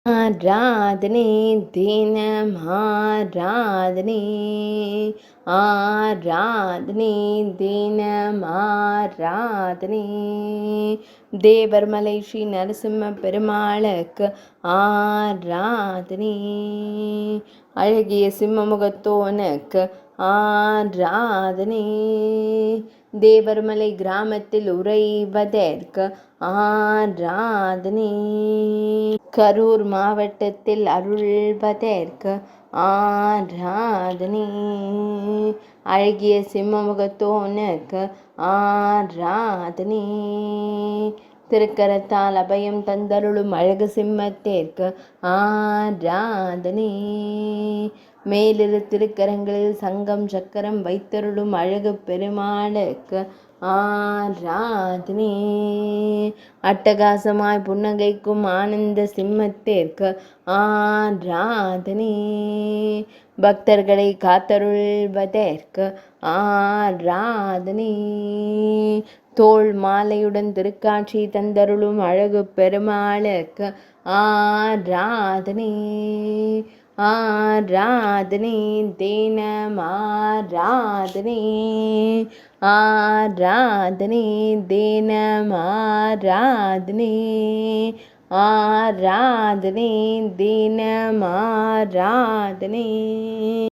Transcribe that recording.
ஆராதனை தினம் ஆராதனை, ஆராதனை தினம் ஆராதனை. தேவர்மலை ஸ்ரீ நரசிம்ம பெருமாளுக்கு ஆராதனை. அழகிய சிம்மமுகத்தோனுக்கு ஆராதனை. தேவர்மலை கிராமத்தில் உறைவதற்கு ஆராதனை. கரூர் மாவட்டத்தில் அருள்வதற்கு ஆராதனை. அழகிய சிம்மமுகத்தோனுக்கு ஆராதனை. திருக்கரத்தால் அபயம் தந்தருளும் அழகு சிம்மத்திற்கு ஆராதனை. மேலிரு திருக்கரங்களில் சங்கம் சக்கரம் வைத்தருளும் அழகு பெருமாளுக்கு ஆராதனை. அட்டகாசமாய் புன்னகைக்கும் ஆனந்த சிம்மத்திற்கு ஆராதனை. பக்தர்களை காத்தருள்வதற்கு ஆராதனை. தோள் மாலையுடன் திருக்காட்சி தந்தருளும் அழகு பெருமாளுக்கு ஆராதனை. ஆராதனை தினம் ஆராதனை, ஆராதனை தினம் ஆராதனை, ஆராதனை தினம் ஆராதனை.